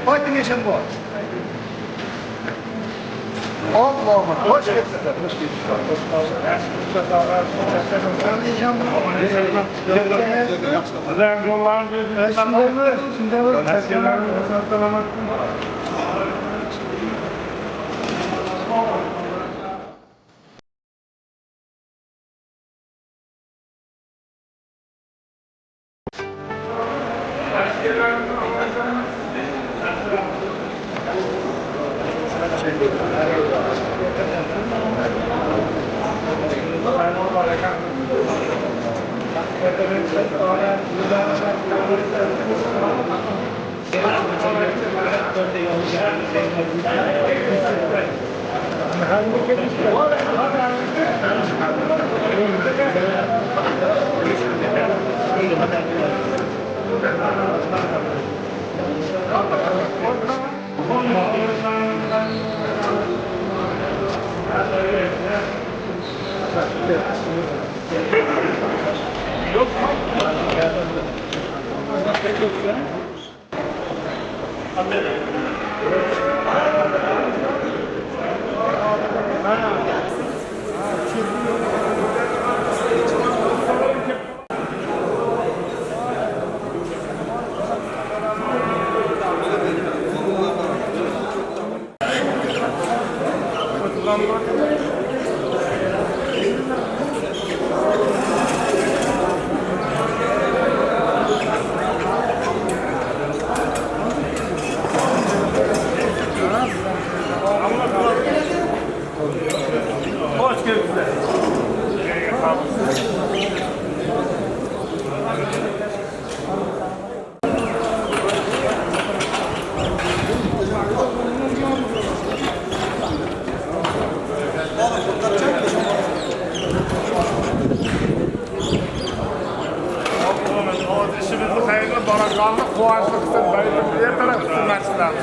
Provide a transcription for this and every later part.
Haydi geçin bu. Allah'ım, hoş geldin.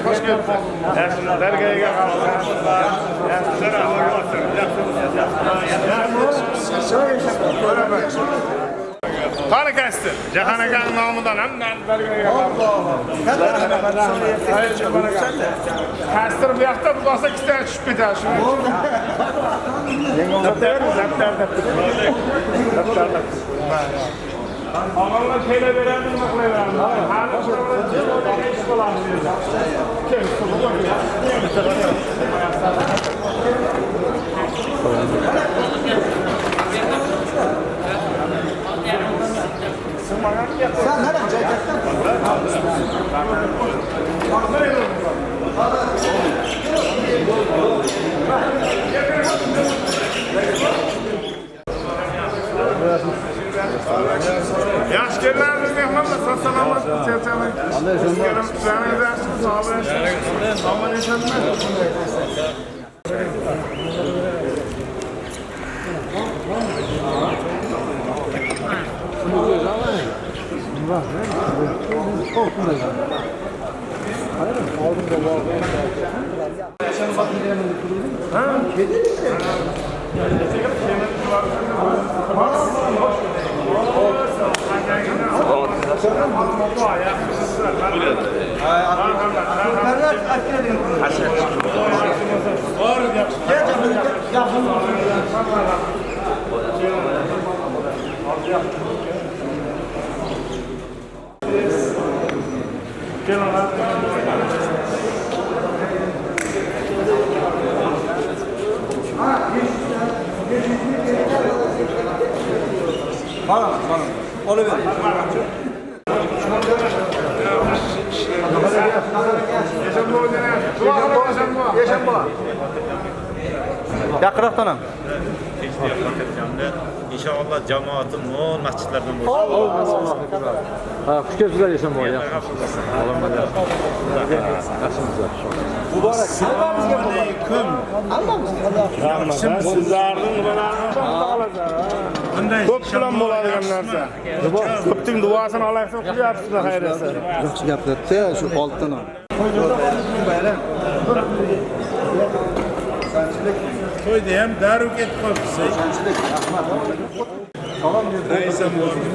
Hoş Qani kasdi. Jahanagan nomidan ham belgilagan. Kastir bu yoqda bu bo'lsa ikkita tushib ketadi shu. Ağalar şeyle verelim mi koyalım? Hala şurada iş falan diyor. Kim soruyor? Sen nereden çekeceksin? Yaş gelirlerimiz mehmanla sasalamak çerçevelik. Gelin planı edersiniz, sağlayın. Ama yaşadın Bana. Onu ver. Yaşam bu. Yaqinroqdan ham. İnşallah cemaatın mo'l masjidlardan bo'lsin. Ha, xush kelibsizlar Yashamoy. Muborak. Hammamizga Aleyküm. Sizlarning bularni ko'p bilan bo'ladigan narsa. Ko'pning duosini olaysiz, qilyapsizlar xayriyasi. Yaxshi gapirdi, shu oltin ol. Bayram. To'yda ham darrov ketib qolibsiz. Salom berdi. Raisam bormi?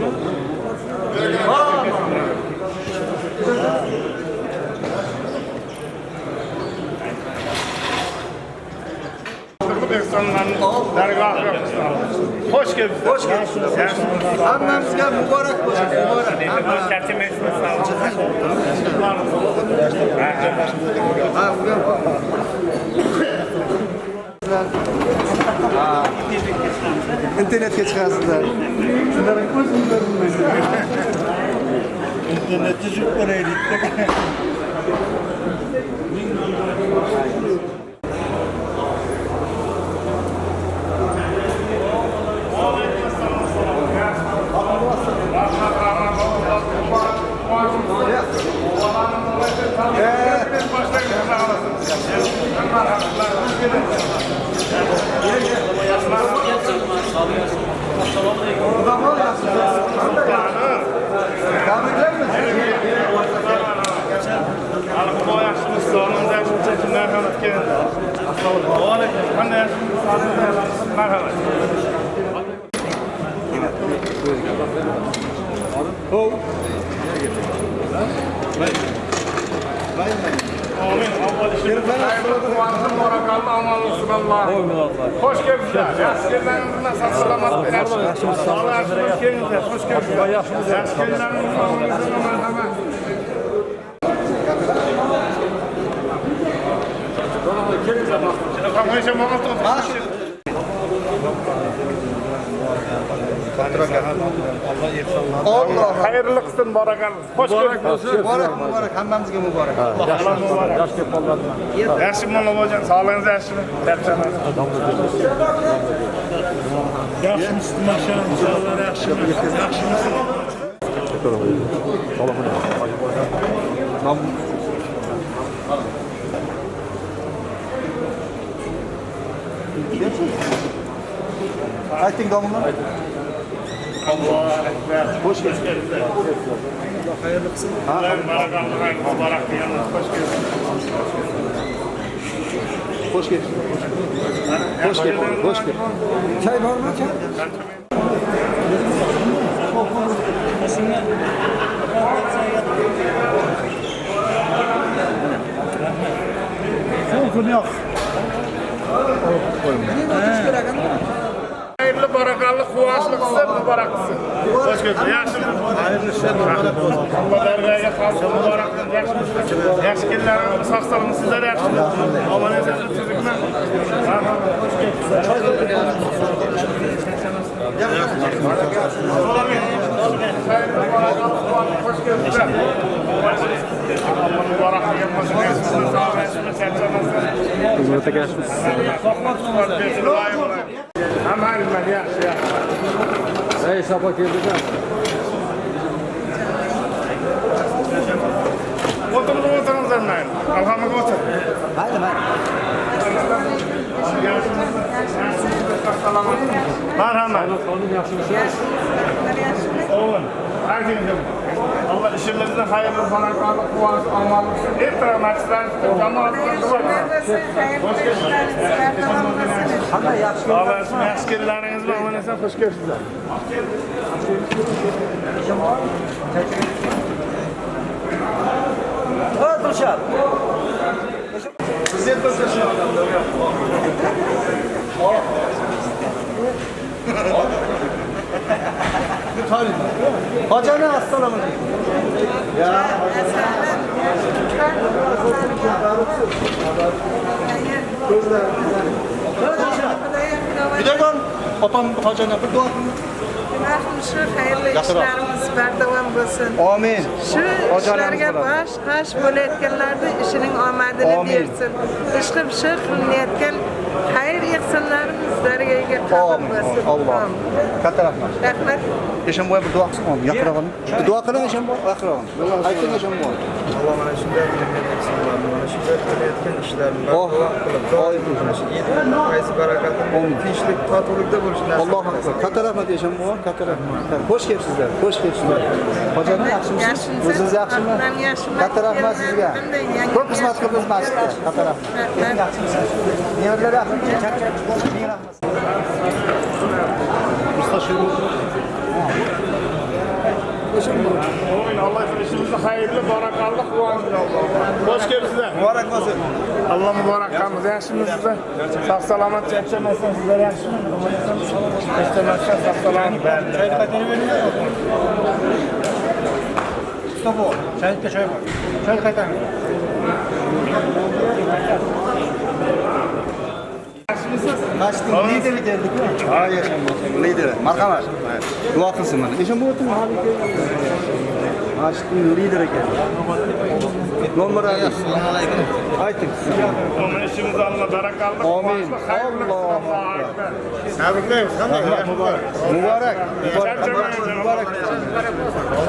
geldiniz. Hoş geldiniz. Hammamizga muborak bo'lsin. Muborak. Internetga chiqasizlar. Shundan o'zingizlar bilmaysiz. Internetga chiqib qaraylik. Hoş geldiniz. Askerleriniz nasıl selamat edersiniz? Sağlar, hoş geldiniz. Hoş geldiniz. Askerleriniz Allah hayırlı kılsın, barakallah. Hoş geldiniz. Muborak, hammamizga muborak. Yaxshi mulla bo'lgan, sog'lig'ingiz yaxshimi? Charchamas. Yaxshimisiz, mashallah, insonlar yaxshimi? Yaxshimisiz? Ayting domla. Allohu akbar. Hoş geldiniz. Hayırlı kılsın. Barakallah, muborak deganlar, hoş geldiniz. Hoş geldin. Hoş geldin. Hoş geldin. Çay var mı? Çay. yok. Hayırlı, barakallı, kuvvetli kılsın, mübarek kılsın. Hoş geldiniz. Yaxshimi? Hayırlı işler mübarek olsun. Allah dergahga xalqqa muborak qilsin. Yaxshimisiz? Yaxshi kelganlarimiz sog' salomatsizlar, yaxshimi? Omon esasiz tuzukmi? Hoş geldinizler. Allah muborak qilgan bo'lsin. Yaxshimisiz? Sog' yaxshimi? Charchamasdan. Xizmatga kelishmiz. Hamma yaxshi, yaxshi. Ey, sapa keldi-da. O'tiringizlar mayli. Alhamdulillah o'tir. Mayli, mayli. Marhamat. Xonim yaxshimisiz? Oğlum, aytingizlar. Allah işinizde hayırlı, barakatli, kuvvet, amanlık, ehtiramlar, cemaatler dua edin. Hoş geldiniz. Hamma yaxshi. Allah'ın askerleriniz var, aman esen hoş geldiniz. Ha, Dilshod. Hocana assalomu alaykum. Ya. Gidelim. Opam hocana bir dua qilin. Shu xayrli ishlarimiz bardavom bo'lsin. Amin. Shu ishlarga bosh bo'layotganlarda ishining omadini bersin. Ish qilib shu qilinayotgan xayr ehsonlarimiz daryoga qabul bo'lsin. Allah. Katta rahmat. Rahmat. Eshamboy bir dua qilsin. Yaqinroq. Duo qiling Eshamboy, yaqinroq. Ayting Eshamboy. Allah mana shunday ehsonlarni, mana shunday qilayotgan ishlarni barvaqt qilib, mana shu yetgan fayzi barakatli, tinchlik, totuvlikda bo'lishini nasib Allohu akbar. Katta rahmat Eshamboy, katta rahmat. Xo'sh kelibsizlar. Xo'sh kelibsizlar. Hocalar yaxshimisiz? O'zingiz yaxshimi? Katta rahmat sizga. Ko'p xizmat qildingiz masjidda. Katta rahmat. Yaxshimisiz? Nevarlar yaxshimi? Ming rahmat. Usta shu. Oğlum Allah işimizi hayırlı, barakallı, kuvvetli Allah. Hoş geldiniz. Muborak bo'lsin. Allah mübarek kalmaz. Yaşımız size. Sağ selamet çekemezsen sizlere yaşımız. Çekemezsen sağ selamet. Çay paketini verin. Stop o. Çay var. Çay kaytan. Kaçtın lideri geldik mi? Hayır. Lideri. Marhamat. Dua kılsın bana. İşte bu otur. Kaçtın lideri geldik. Nomor ayı. Aytın. Onun işimizi Allah barakallı. Amin. Allah. Tebrikleyiz. Mübarek. Mübarek.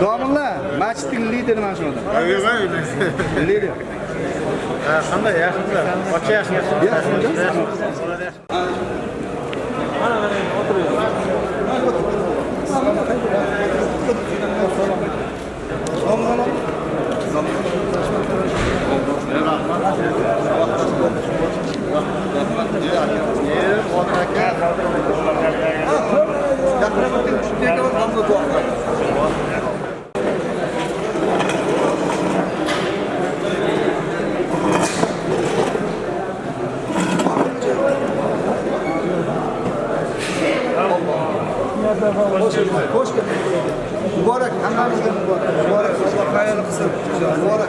Doğumla. Maçtın lideri ben şurada. Lider. Qanday yaxshilar? Ocha yaxshi. Hoş geldin. Mübarek. Hammamizga mübarek. Mübarek. Allah hayırlı kılsın. Mübarek.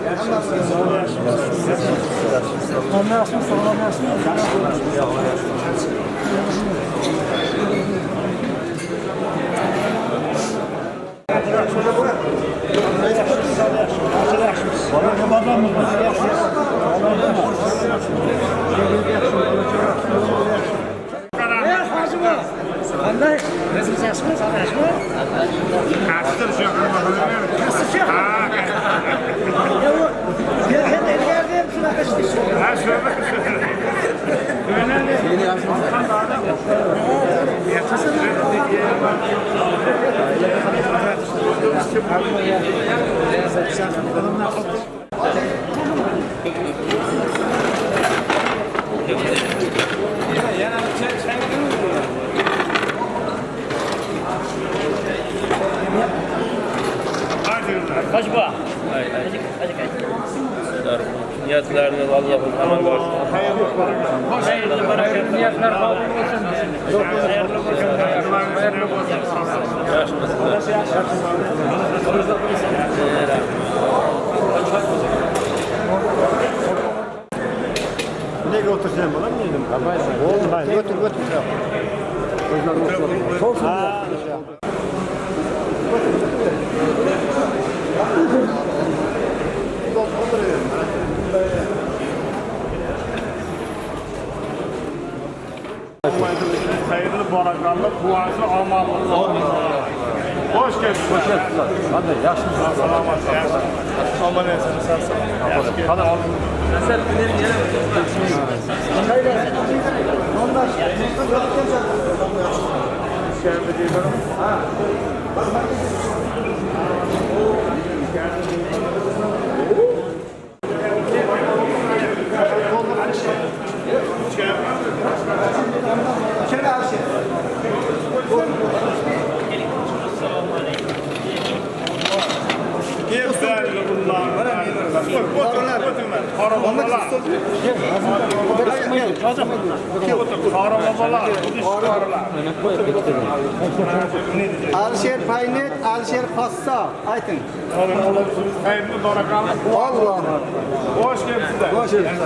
Qanday? Siz yaxshimi? Siz yaxshimi? Kaçtır şu an. Siz yo'q. Ha. Yo'q, ilgarida ham shunaqa ishlaysiz. Ha şöyle. Meni yaxshimi? Kaç bu? Niyatlarınız Allah'ım tamam olsun. Hayırlı bereket. Niyetler kabul olsun. Hayırlı Ne oturacağım bana mı yedim? Oldu ben. Götür. Olsun. Hayırlı, barakallı, kuvvetli, amallı. Hoş geldiniz. Hoş geldiniz. Hadi yaşlısınız. Selamet. Aman ensini sarsın. Hadi alın. Alişer Paynet, Alişer Kassa. Aytın. Hayırlı, barakallı. Allah. Hoş geldiniz. Hoş geldiniz.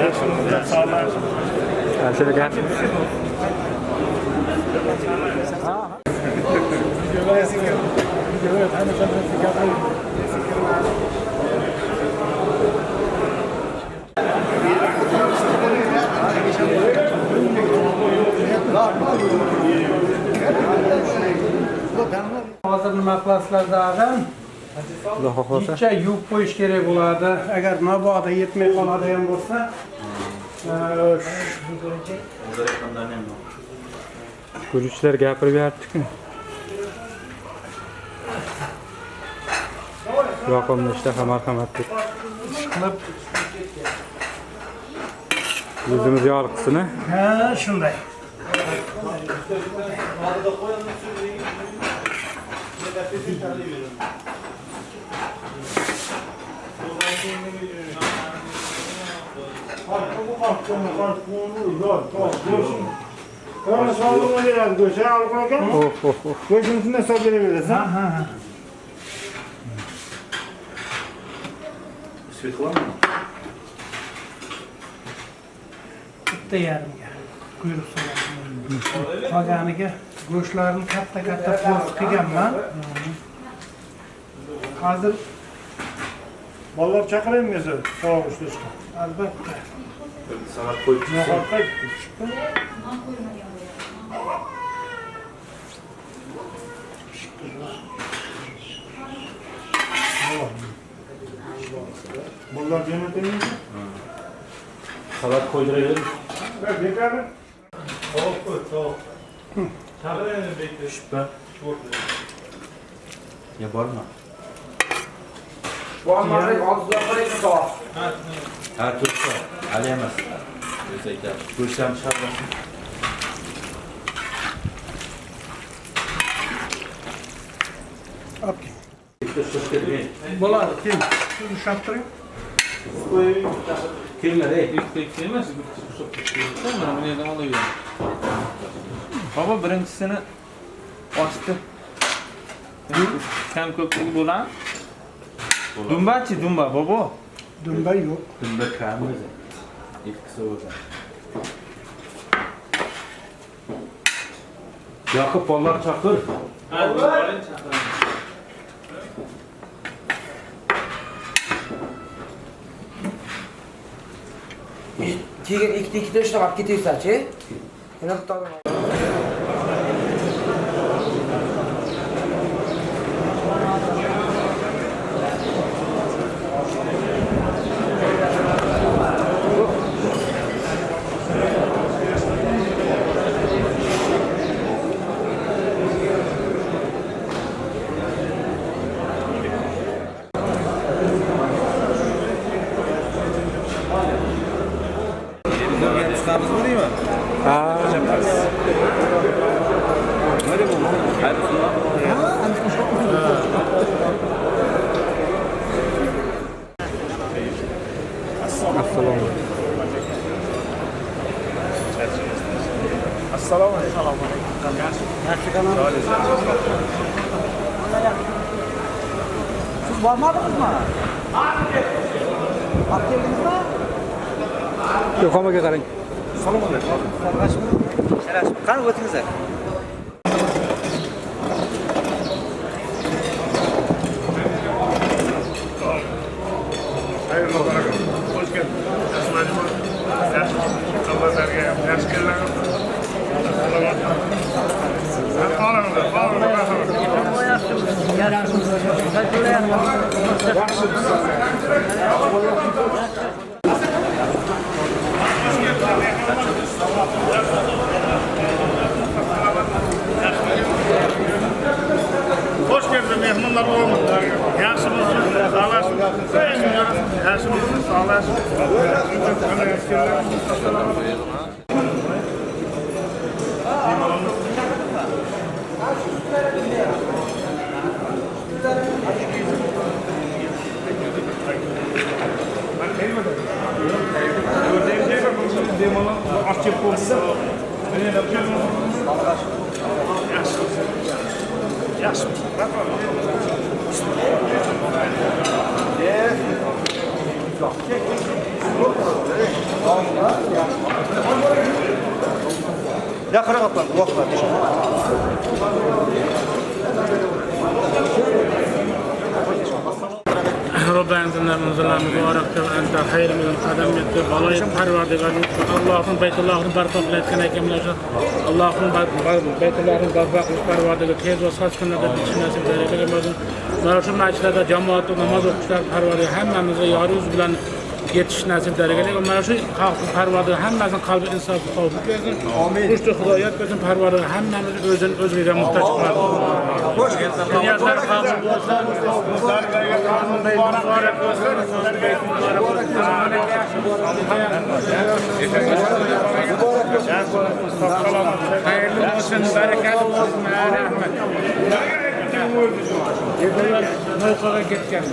Yaşınızda sağ olun. Şöyle gel. Hozir nima qilasizlar dag'in? Xudo xohlasa. Kecha yuvib qo'yish kerak bo'ladi. Agar mabodo yetmay qoladigan bo'lsa, Ko'ruvchilar gapirib beribdi-ku. Yoqimli ishtaha marhamat deb. qilib, O'zimiz yorqisini. ha, shunday. Ona sağlığına gelen göçe alırken göçün üstüne sabire verirsin. Bitta yarimga quyruq so'radim. Qolganiga go'shtlarni katta po'st qilganman. Hozir Bolalar chaqiraymi sizni? Sog' ishlashga. albatta Salat qo'yib Nahotda Bolalar yemetimi? salat qo'ydiraylik. Yeterli. Shubha. Ya bormi? Ha, turibdi. Ali emas. O'zi aytadi. Go'shtlarni chiqarib. Bitta shoshga ber. bo'ladi. Kel, siz ushlab turing. Kelinglar, ey. Baba birinchisini ochdi. Kam ko'pligi bo'ladimi? Dumbachi, dumba, bobo. Dumba yo'q. Bunda kam o'zi. Ikkisi o'zi. Yoqib pollar chaqir. Keyin ikkita ishlab olib ketaysan-chi? Yana bitta Assalomu alaykum. Siz bormadingizmi? Olib keldingizmi? Yo'qomaga qarang. Assalomu alaykum. Sharashmi? Qani o'tingizlar? Hayırlı olsun. Hoş geldin. Yaxshi keldilar. Hoş geldin mehmonlar olmuş. Yaxshimisiz? Sağlasın. Yaxshimisiz? Sağlasın. Yaqinroq otlan, uloqlar. ربنا انزلنا من ظلام مبارك انت خير من القدم والله پروردگار Allah'ın Beytullah'ın barkatına kemleşir. Allah'ın Beytullah'ın barkatına pərvərdigər tez və saç günlərdə biçinəsin bərəkət Mana şu məclislərdə cəmaatda namaz oxuşlar pərvərdigər həmməmizə yarı yüz bilən yetiş nəsib dərəcədə. Mana şu xalqın pərvərdigər həmməmizin qalbi insaf tavfiq versin. Amin. Rüştü hidayət versin pərvərdigər həmməmiz özünə muhtaç qılar. Xoş gəlsin. Niyazlar qabul olsun. Mübarək olsun. Hayırlı olsun, bereketli olsun, rahmet. Ular mavqaga ketgan.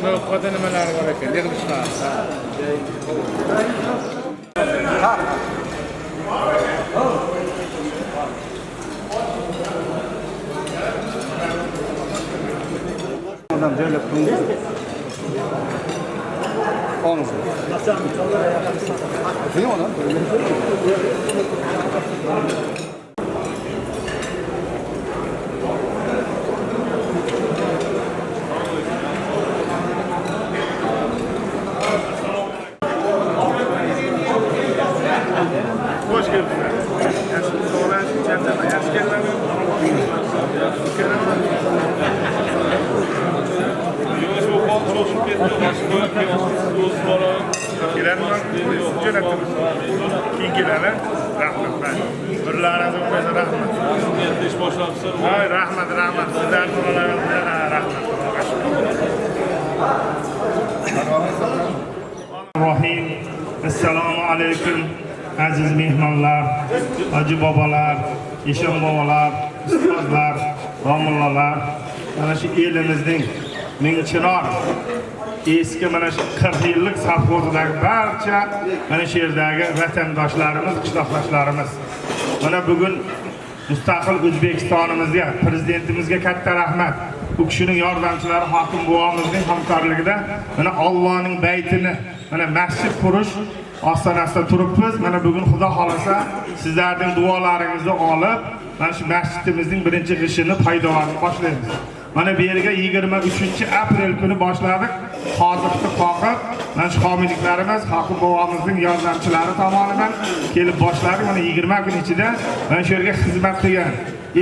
Mavqada nimalar bor ekan? Yig'ilishlar. Adam joylab qo'ying. Olmaz. Ne o lan? Hoş geldiniz. Rahim. Assalomu alaykum aziz mehmonlar, hoji bobolar, eshon bobolar, ustozlar, domlalar. Mana shu elimizning Mingchinor eski mana shu 40 yillik safxozidagi barcha mana shu yerdagi vatandoshlarimiz, qishloqdoshlarimiz. Mana bugun mustaqil O'zbekistonimizga, prezidentimizga katta rahmat. Bu kishining yordamchilari hokim buvamizning hamkorligida mana Allohning baytini, mana masjid qurish ostonasida turibmiz. Mana bugun Xudo xolasa sizlarning duolaringizni olib, mana shu masjidimizning birinchi ishini paydolarni boshlaymiz. Mana bu yerga 23-aprel kuni boshladik. Hozirgi qoqib, mana shu homiyliklarimiz hokim buvamizning yordamchilari tomonidan kelib boshladik. Mana 20 kun ichida mana shu yerga xizmat qilgan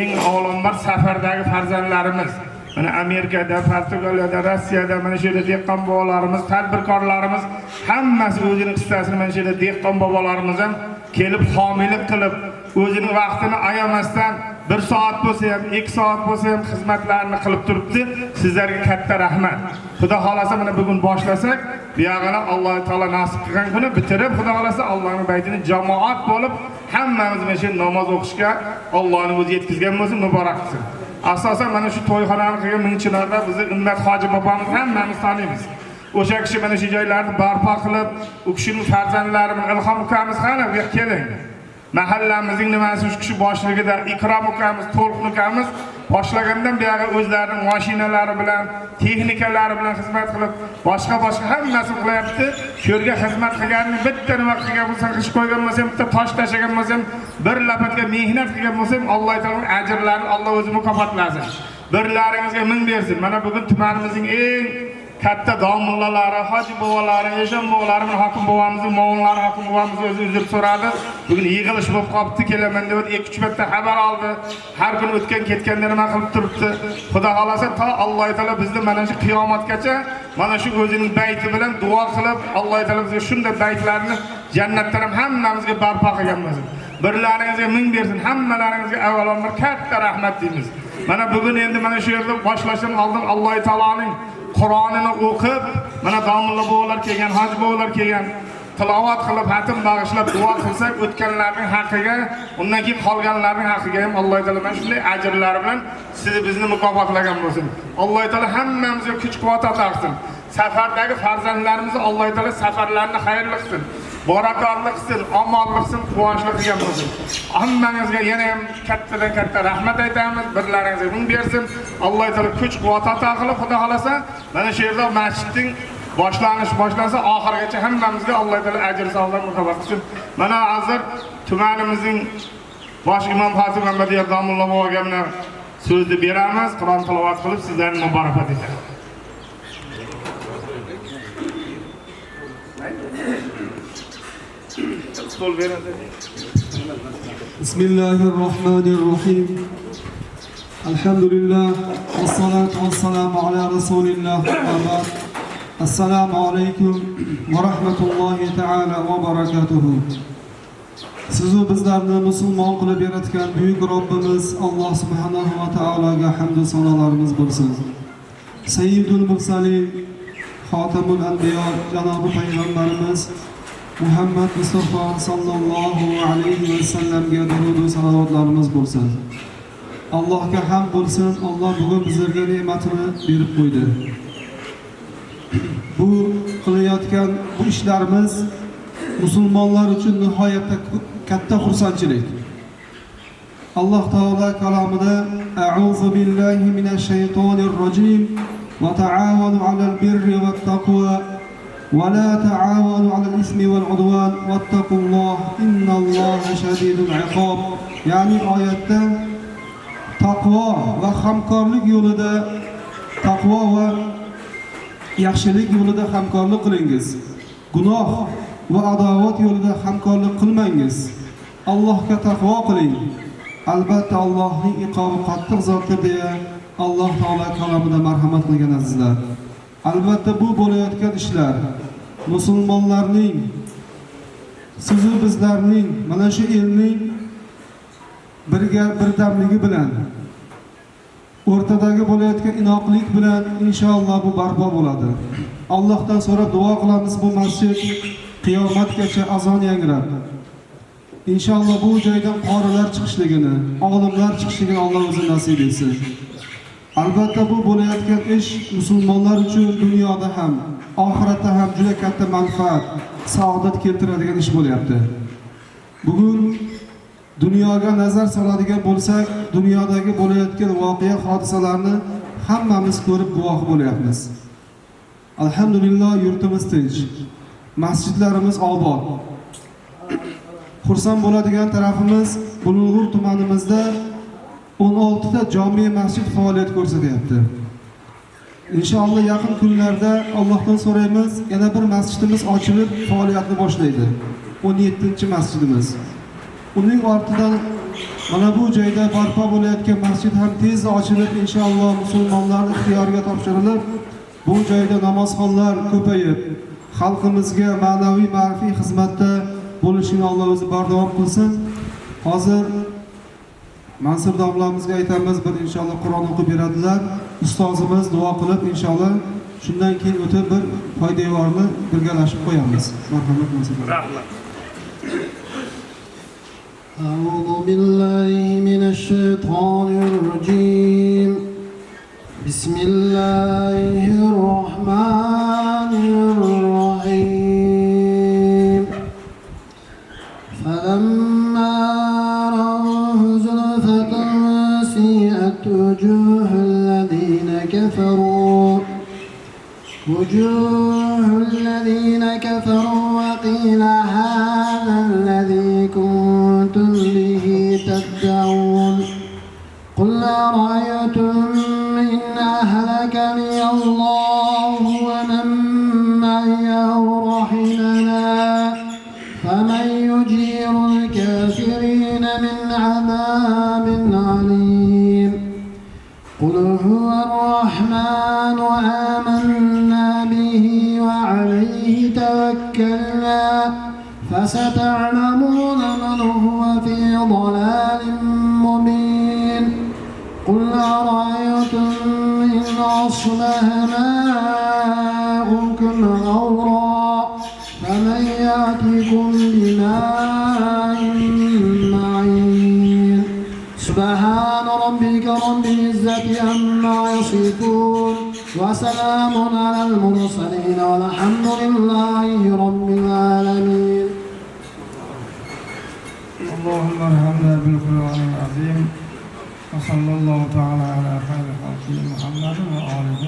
eng avvalambor safardagi farzandlarimiz, mana Amerikada, Portugaliyada, Rossiyada mana shu yerda dehqon bobolarimiz, tadbirkorlarimiz hammasi o'zining hissasini mana shu yerda dehqon bobolarimiz ham kelib homiylik qilib, o'zining vaqtini ayamasdan 1 soat bo'lsa ham, 2 soat bo'lsa ham xizmatlarni qilib turibdi. Sizlarga katta rahmat. Xudo xolasa mana bugun boshlasak, bu yog'ini Alloh taolo nasib qilgan kuni bitirib, Xudo xolasa Allohning baytini jamoat bo'lib, hammamiz mana shu namoz o'qishga Allohning o'zi yetkazgan bo'lsin, muborak qilsin. Asosan mana shu to'yxonani qilgan Mingchinorda bizni Ummat hoji bobomiz hammamiz taniymiz. O'sha kishi mana shu joylarni barpo qilib, u kishining farzandlari Ilhom ukamiz qani bu yerga keling. Mahallamizning nimasi shu kishi boshligida Ikrom ukamiz, To'lqin ukamiz boshlagandan beri o'zlarining mashinalari bilan, texnikalari bilan xizmat qilib, boshqa hammasini qilyapti. Shu yerga xizmat qilganni bitta nima qilgan bo'lsa, qish qo'ygan bo'lsa, bitta tosh tashlagan bo'lsa, bir lapatka mehnat qilgan bo'lsa, Alloh taolo ajrlarini Alloh o'zi mukofotlasin. Birlaringizga ming bersin. Mana bugun tumanimizning eng katta domlalari, hoji bobolari, eshon bobolari, hokim bobomizning mo'g'inlari, hokim bobomiz o'zi uzr so'radi. Bugun yig'ilish bo'lib qopti, kelaman deb 2-3 marta xabar oldi. Har kun o'tgan ketganda nima qilib turibdi. Xudo xolasa to Alloh taolo bizni mana shu qiyomatgacha mana shu o'zining bayti bilan duo qilib, Alloh taolo bizga shunday baytlarni jannatdan ham hammamizga barpo qilgan bo'lsin. Birlaringizga ming bersin. Hammalaringizga avvalambor katta rahmat deymiz. Mana bugun endi mana shu yerda boshlashdan oldin Alloh taoloning Qur'onini o'qib, mana domla bobolar kelgan, hoji bobolar kelgan, tilovat qilib, xatm bag'ishlab duo qilsak, o'tganlarning haqqiga, undan keyin qolganlarning haqqiga ham Alloh taolo mana shunday ajrlar bilan sizni bizni mukofotlagan bo'lsin. Alloh taolo hammamizga kuch-quvvat ato qilsin. Safardagi farzandlarimizni Alloh taolo safarlarini xayrli qilsin. Barakorli qilsin, omonli qilsin, quvonchli qilgan bo'lsin. Hammangizga yana ham kattadan katta rahmat aytamiz. Birlaringizga ming bersin. Alloh taolo kuch-quvvat ato qilib, Xudo xolasa, mana shu yerda masjidning boshlansa oxirigacha hammamizga Alloh taolo ajr savoblar mukofot qilsin. Mana hozir tumanimizning bosh imom Xotib Muhammadiya Domulloh boboga mana so'zni beramiz, Qur'on tilovat qilib sizlarni muborakbod etamiz. بسم الله الرحمن الرحيم الحمد لله والصلاة والسلام على رسول الله وبعد السلام عليكم ورحمة الله تعالى وبركاته Sizu bizlarni musulmon qilib yaratgan buyuk Robbimiz Alloh subhanahu va taologa hamd va sanolarimiz bo'lsin. Sayyidul mursalin, xotamul anbiyo janobi payg'ambarimiz Muhammad Mustafa sallallohu alayhi va sallamga durud va salawatlarimiz bo'lsin. Allohga hamd bo'lsin. Alloh bugun bizlarga ne'matini berib qo'ydi. Bu qilayotgan bu ishlarimiz musulmonlar uchun nihoyatda katta xursandchilik. Alloh taolo kalomida a'udhu billahi minash shaytonir rojim va ta'awanu 'alal birri wat taqwa va la ta'awanu 'alal ismi wal 'udwan wattaqulloh innalloha shadidul 'iqob. Ya'ni oyatda taqvo va hamkorlik yo'lida taqvo va yaxshilik yo'lida hamkorlik qilingiz. Gunoh va adovat yo'lida hamkorlik qilmangiz. Allohga taqvo qiling. Albatta Allohning iqobi qattiq zotdir deya Alloh taolo kalomida marhamat qilgan azizlar. Albatta bu bo'layotgan ishlar musulmonlarning sizu bizlarning mana shu elning birdamligi bilan o'rtadagi bo'layotgan inoqlik bilan inshaalloh bu barpo bo'ladi. Allohdan so'rab duo qilamiz bu masjid qiyomatgacha azon yangrab. İnşallah bu joydan qorilar chiqishligini, olimlar chiqishligini Alloh o'zi nasib etsin. Albatta bu bo'layotgan ish musulmonlar uchun dunyoda ham, oxiratda ham juda katta manfaat, saodat keltiradigan ish bo'lyapti. Bugun dunyoga nazar soladigan bo'lsak, dunyodagi bo'layotgan voqea hodisalarni hammamiz ko'rib guvoh bo'lyapmiz. Alhamdulillah yurtimiz tinch, masjidlarimiz obod. Xursand bo'ladigan tarafimiz Bulung'ur tumanimizda 16 ta jome masjid faoliyat ko'rsatyapti. Inshaalloh yaqin kunlarda Allohdan so'raymiz, yana bir masjidimiz ochilib faoliyatni boshlaydi. 17-masjidimiz. Uning ortidan mana bu joyda barpo bo'layotgan masjid ham tezda ochilib, inshaalloh musulmonlar ixtiyoriga topshirilib, bu joyda namozxonlar ko'payib, xalqimizga ma'naviy ma'rifiy xizmatda bo'lishini Alloh o'zi bardavom qilsin. Hozir Mansur domlamizga aytamiz, bir inshaalloh Qur'on o'qib beradilar. Ustozimiz duo qilib inshaalloh shundan keyin o'tib bir foydavorni birgalashib qo'yamiz. Marhamat Mansur. Rahmat. A'udhu billahi minash shaytonir rojim. Bismillahir rohmanir rohim. فلما رأوه زلفة سيئت وجوه الذين كفروا وقيل هذا الذي كنتم به تدعون قل أرأيتم إن أهلكني الله ومن معي أو رحمنا فمن يجير الكافرين من عذاب عليم قل هو الرحمن آمنا به وعليه توكلنا فستعلمون من هو في ضلال مبين قل أرأيتم إن أصبح ماؤكم غورا فمن يأتيكم بماء معين سبحان ربك رب العزة عما يصفون وسلام على المرسلين والحمد لله رب العالمين. اللهم ارحمنا بالقرآن العظيم وصلى الله تعالى على خير خلقه محمد وآله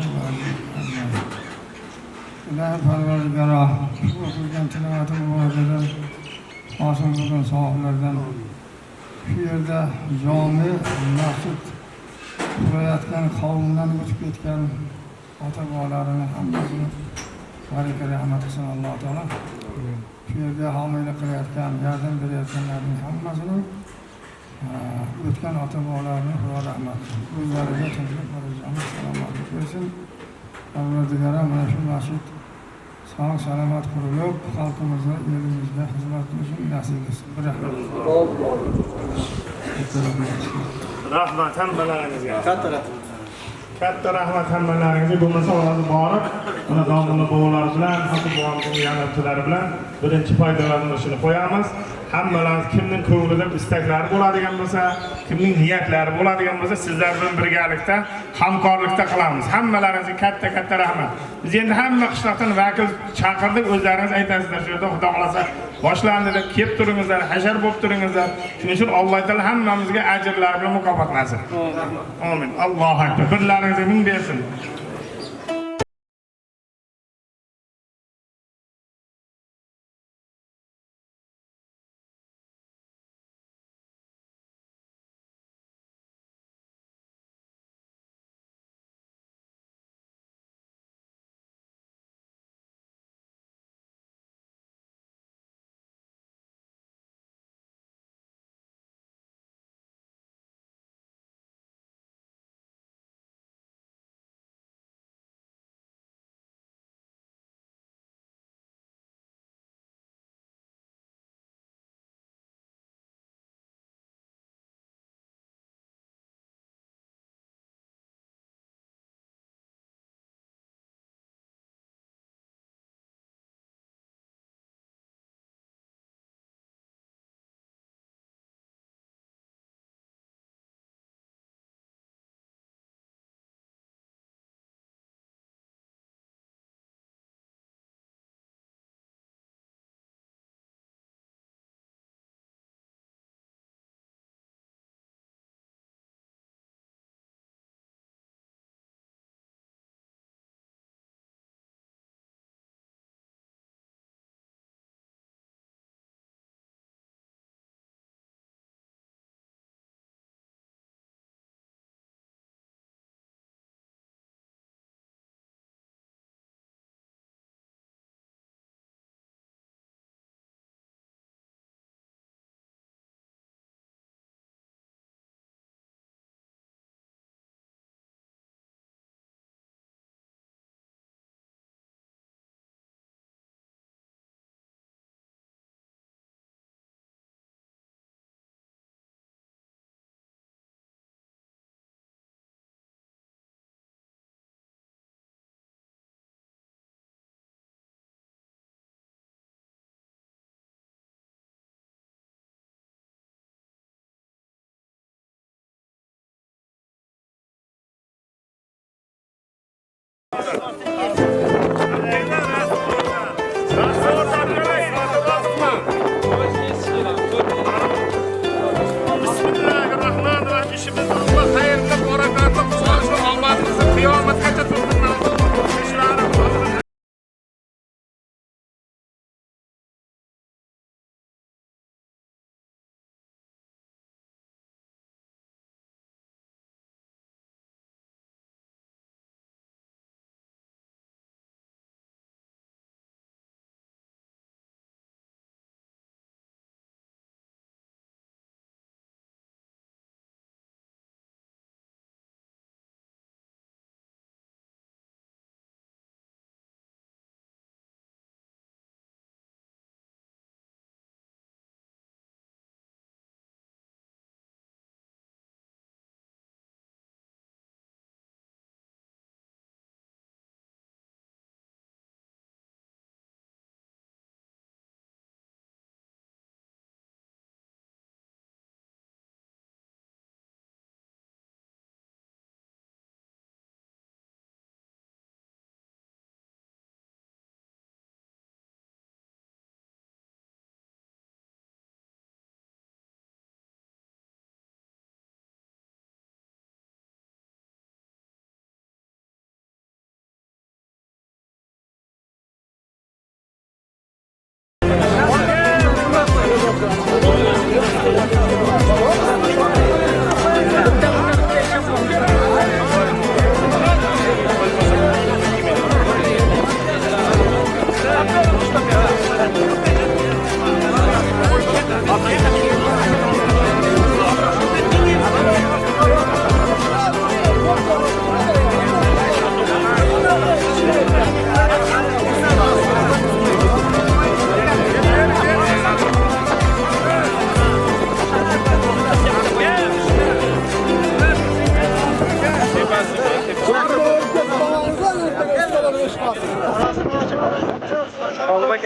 أجمعين. İlahi Parvardigara, okuyan tilavet-i mübareden, asıl bugün sahiplerden, şu yerde cami, masjid kurayotgan qavmdan o'tib ketgan ota-bobolarini hammasini baraka rahmat qilsin Alloh taolo. Shu yerda homiylik qilayotgan, yordam berayotganlarning hammasini o'tgan ota-bobolarini Xudo rahmat qilsin. O'zlariga tinchlik va salomatlik bersin. Parvardigara mana shu masjid sog' salomat qurilib, xalqimizga, elimizga xizmat qilishni nasib etsin. Rahmat. Rahmat hammalaringizga. Katta rahmat hammalaringizga. Bo'lmasa hozir borib, mana domla bobolar bilan, hatto bobolarning yangilar bilan birinchi foydalanishini qo'yamiz. hammalarimiz kimning ko'nglida istaklari bo'ladigan bo'lsa, kimning niyatlari bo'ladigan bo'lsa, sizlar bilan birgalikda, hamkorlikda qilamiz. Hammalaringizga katta rahmat. Biz endi hamma qishloqdan vakil chaqirdik, o'zlaringiz aytasizlar, shu yerda Xudo xolasa boshlandi deb kelib turingizlar, hashar bo'lib turingizlar. Shuning uchun Alloh taolo hammamizga ajrlar bilan mukofotlasin. Amin. Allohu akbar. Birlaringizga ming bersin. Bismillahirrahmanirrahim. İşimiz Allah hayırlı, barakatlı, sağlıklı, amanımızı kıyamet kaça tutturmanız. Çok Alba bak.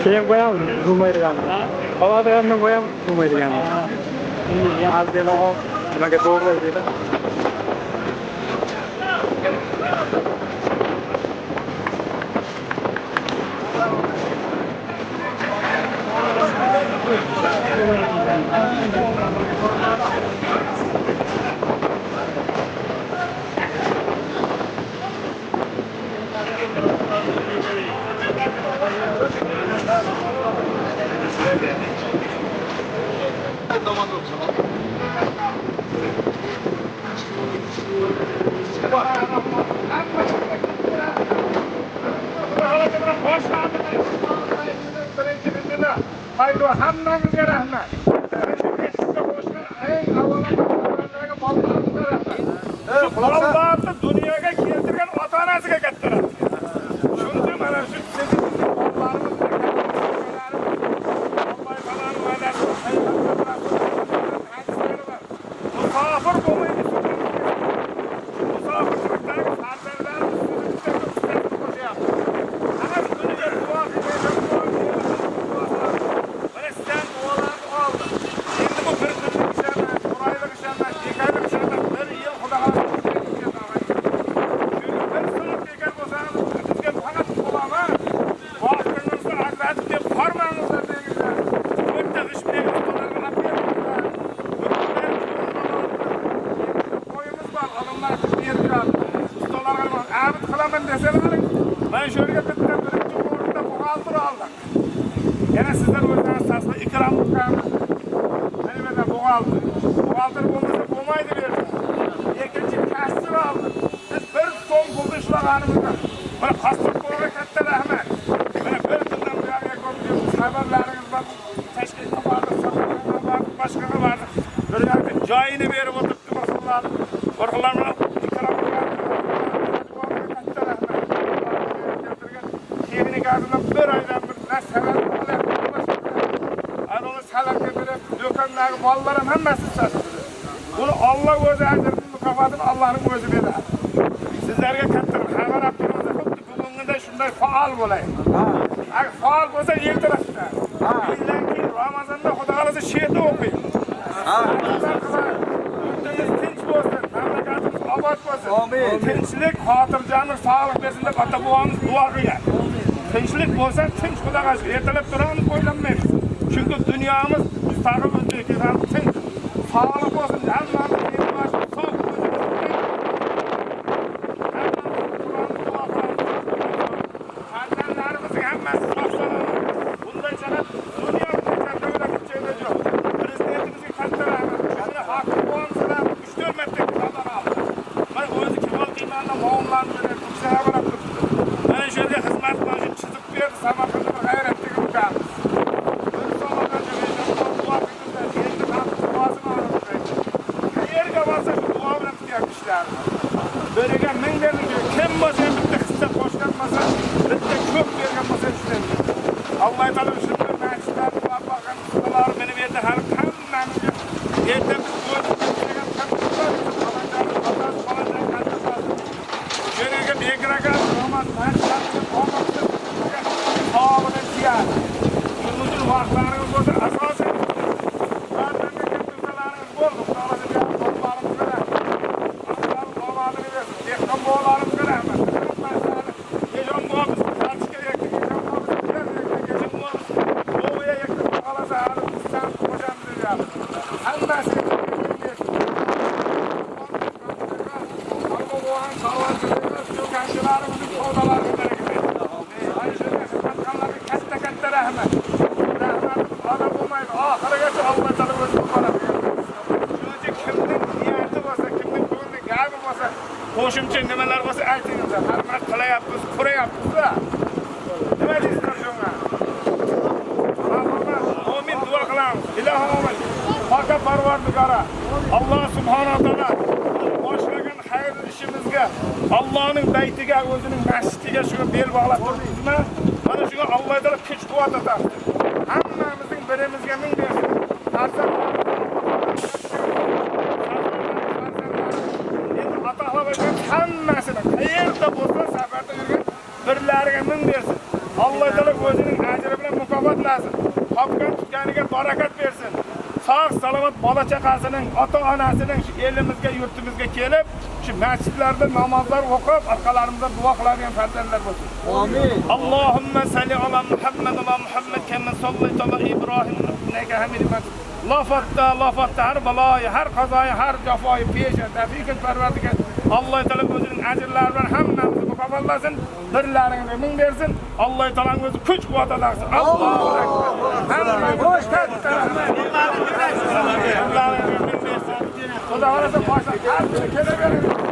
Keyin qo'yamiz, bo'lmaydigan. Qoladiganini qo'yamiz, bo'lmaydigan. Az demoq, nimaga to'g'ri deydi. Haydi hammamizga rahmat. Allohni dunyoga keltirgan ota-onasiga katta rahmat. Shunda mana shu sizning bollarimiz musofir bo'lmaydi. Musofirlikdagi farzandlarimiz ben şöyle bitti birinci kurulda buğaltır aldık. Yine sizler özleriniz tasla ikramlık kaldı. Hani böyle buğaltır. Buğaltır bulmasa bulmaydı verdi. İkinci kastır aldık. Biz bir son buldu işlağanımızda. Böyle kastır kulağı katta rahmet. Böyle bir tırdan bir araya koyuyoruz. Haberleriniz var. Teşkilde vardı, sakınlarına vardı, başkanı vardı. Böyle yani cayini verip oturttu masallardı. Korkularına ikramlık kaldı. Bir aydan bir ne sever, ne sever, ne sever, do'kondagi bolalar ham hammasi sotadi. Buni Alloh o'zi ajrini mukofotini Allohning o'zi beradi. Sizlarga katta xabar olib turibmiz. Xuddi bugungida shunday faol bo'laylik. Agar faol bo'lsa ertalabda. Bilanki Ramazonda Xudo xolasa she'rni o'qiydi. Tinch bo'lsin, mamlakatimiz obod bo'lsin. Amin. Tinchlik, xotirjamlik, sog'lik bersin deb ota-bobomiz duo qilgan. Tinchlik bo'lsa, tinch Xudoga ertalab turamiz, o'ylanmaymiz. Chunki dunyomiz mustaqil o'zbekiston ham tinch. Sog'lik bo'lsin, hammamiz sog' farzandlarimizning hammasi sog'-salomat. Bunday sanat dunyo prezidentimizga katta rahmat. Shuni hokim bo'lsalar 3-4 marta kitoblar oldi. Mana o'zi kimol qiymanda muomalalarni berib, sahabalar turibdi. Mana shu yerga xizmat qilib chizib berdi, Samarqandda bir g'ayratdagi ukamiz. Bir so'mdan jo'naydi, duo qildilar, endi ham duosini oladi. Qayerga borsa shu duo bilan qilyapti ishlarni. Biriga 1000 berdi, kim bo'lsa bitta hissa qo'shgan bo'lsa, bitta ko'p bergan bo'lsa shunday. Alloh taolo shunday ma'jizlarni barpoqan qildilar, meni berdi har hammamizga. Erta biz o'tib ketgan kamchiliklar falanlarni otasi falanlar katta qildi. Shunga bekraga roman ma'jizlarni olmoqda. Sog'liq tiyar. Shuning uchun vaqtlarimiz bo'lsa asosan farzandga kattalarimiz bo'ldi. Xudoga berib qo'ylarimiz bilan. Alloh bersin. Dehqon bolalarimiz rahmat. Ejon bo'lamiz. Qarshga yakka ejon bo'lamiz. O'ya yakka qolasa hali bizdan qo'shamiz deyapmiz. Hammasi katta rahmat. Rahmat bo'lmaydi. Oxirigacha Alloh taolo o'zi qiladi. Shuning uchun kimning niyati bo'lsa, kimning ko'ngli gapi bo'lsa, qo'shimcha nimalar bo'lsa aytingizlar. Har bir qilyapmiz, qurayapmiz-da. Nima deysizlar shunga? Amin duo qilamiz. Ilohim, Fakat Parvardigora Alloh subhanahu va taolo boshlagan xayr ishimizga, Allohning baytiga, o'zining masjidiga shuni bel bog'lab turibmizmi? Mana shunga Alloh taolo kuch-quvvat atadi. Hammamizning birimizga 1000 bersin. Endi ata-onalarimiz hammasini qayerda bo'lsa safarda yurgan birlariga 1000 bersin. Alloh taolo o'zining ajri bilan mukofotlasin. Topgan tutganiga barakat bersin. Sog' salomat bola chaqasining, ota-onasining shu elimizga, yurtimizga kelib, shu masjidlarda namozlar o'qib, orqalarimizda duo qiladigan farzandlar bo'lsin. Amin. Allohumma salli ala Muhammad va Muhammad kama sallayta ala Ibrohim innaka Hamidum Majid. Lafatta har baloyi, har qazoyi, har jafoyi pesha, tafiqat Parvardigor. Alloh taolo o'zining ajrlari bilan hammamizni mukofotlasin, birlaringga 1000 bersin. Alloh taolo o'zi kuch-quvvat bersin. Allohu akbar. Hammamiz katta rahmat. Xudo xolasa boshqa har kelaveradi.